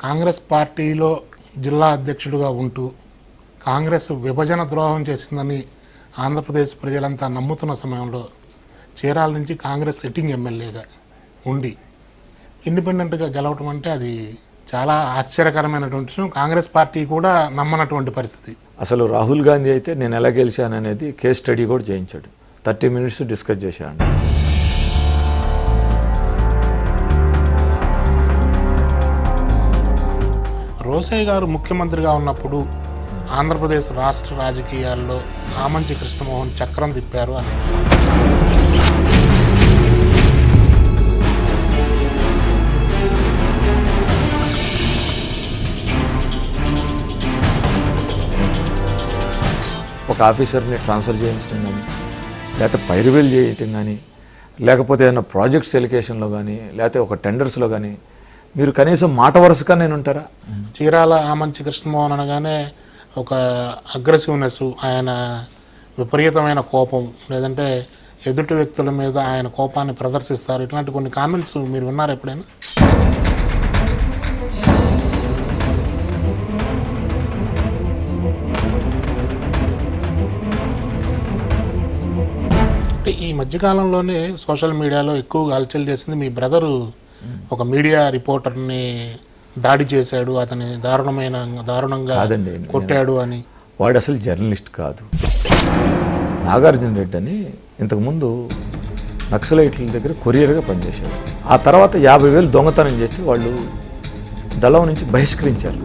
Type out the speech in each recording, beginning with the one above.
కాంగ్రెస్ పార్టీలో జిల్లా అధ్యక్షుడిగా ఉంటూ కాంగ్రెస్ విభజన ద్రోహం చేసిందని ఆంధ్రప్రదేశ్ ప్రజలంతా నమ్ముతున్న సమయంలో చీరాల నుంచి కాంగ్రెస్ సిట్టింగ్ ఎమ్మెల్యేగా ఉండి ఇండిపెండెంట్గా గెలవటం అంటే అది చాలా ఆశ్చర్యకరమైనటువంటి విషయం. కాంగ్రెస్ పార్టీ కూడా నమ్మనటువంటి పరిస్థితి. అసలు రాహుల్ గాంధీ అయితే నేను ఎలా గెలిచాను అనేది కేస్ స్టడీ కూడా చేయించాడు. 30 minutes డిస్కస్ చేశాడు. రోసయ్య గారు ముఖ్యమంత్రిగా ఉన్నప్పుడు ఆంధ్రప్రదేశ్ రాష్ట్ర రాజకీయాల్లో ఆమంచి కృష్ణమోహన్ చక్రం తిప్పారు అని. ఒక ఆఫీసర్ని ట్రాన్స్ఫర్ చేయించడం కానీ, లేకపోతే పైరువేలు చేయటం కానీ, లేకపోతే ఏదైనా ప్రాజెక్ట్స్ ఎలికేషన్లో కానీ, లేకపోతే ఒక టెండర్స్లో కానీ మీరు కనీసం మాట వరుసగా నేను ఉంటారా? చీరాల ఆమంచి కృష్ణమోహన్ అనగానే ఒక అగ్రెసివ్నెస్, ఆయన విపరీతమైన కోపం, లేదంటే ఎదుటి వ్యక్తుల మీద ఆయన కోపాన్ని ప్రదర్శిస్తారు. ఇట్లాంటి కొన్ని కామెంట్స్ మీరు విన్నారు ఎప్పుడైనా? ఈ మధ్యకాలంలోనే సోషల్ మీడియాలో ఎక్కువగా హల్చల్ చేసింది మీ బ్రదరు ఒక మీడియా రిపోర్టర్ని దాడి చేశాడు, అతని దారుణంగా కొట్టాడు అని. వాడు అసలు జర్నలిస్ట్ కాదు. నాగార్జున రెడ్డి అని ఇంతకుముందు నక్సలైట్ల దగ్గర కొరియర్గా పనిచేశాడు. ఆ తర్వాత 50,000 దొంగతనం చేస్తే వాళ్ళు దళం నుంచి బహిష్కరించారు.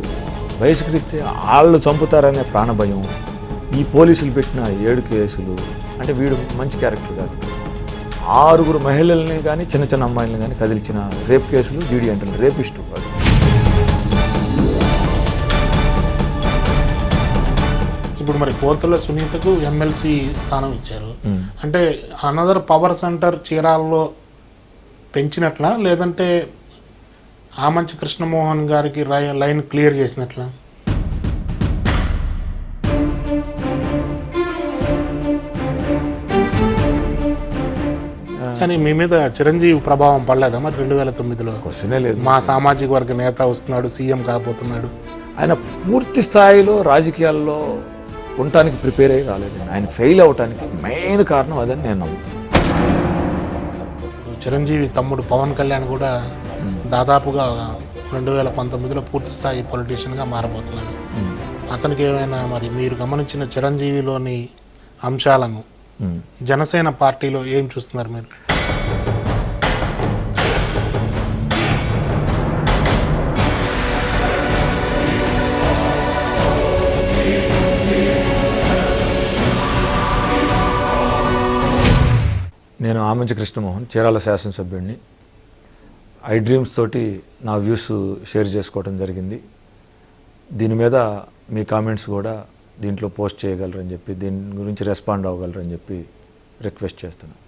బహిష్కరిస్తే వాళ్ళు చంపుతారనే ప్రాణభయం, ఈ పోలీసులు పెట్టిన 7 కేసులు, అంటే వీడు మంచి క్యారెక్టర్ కాదు. 6 మహిళల్ని కానీ చిన్న చిన్న అమ్మాయిలని కానీ కదిలించిన రేప్ కేసులు, జీడీ అంటే రేపిస్టు కాదు. ఇప్పుడు మరి పోతుల సునీతకు ఎమ్మెల్సీ స్థానం ఇచ్చారు అంటే అనదర్ పవర్ సెంటర్ చీరాల్లో పెంచినట్లా, లేదంటే ఆమంచి కృష్ణమోహన్ గారికి లైన్ క్లియర్ చేసినట్లా? కానీ మీ మీద చిరంజీవి ప్రభావం పడలేదా మరి 2009లో? క్వశ్చనే లేదు. మా సామాజిక వర్గ నేత వస్తున్నాడు, సీఎం కాబోతున్నాడు. ఆయన పూర్తి స్థాయిలో రాజకీయాల్లో ఉండటానికి ప్రిపేర్ అయ్యి రాలేదండి. ఆయన ఫెయిల్ అవటానికి మెయిన్ కారణం అదని నేను నమ్ముతున్నాను. చిరంజీవి తమ్ముడు పవన్ కళ్యాణ్ కూడా దాదాపుగా 2019లో పూర్తి స్థాయి పొలిటీషియన్గా మారబోతున్నాడు. అతనికి ఏమైనా మరి మీరు గమనించిన చిరంజీవిలోని అంశాలను జనసేన పార్టీలో ఏం చూస్తున్నారు మీరు? నేను ఆమంచి కృష్ణమోహన్, చీరాల శాసనసభ్యుడిని. ఐ డ్రీమ్స్ తోటి నా వ్యూస్ షేర్ చేసుకోవడం జరిగింది. దీని మీద మీ కామెంట్స్ కూడా దీంట్లో పోస్ట్ చేయగలరని చెప్పి, దీని గురించి రెస్పాండ్ అవ్వగలరని చెప్పి రిక్వెస్ట్ చేస్తున్నాను.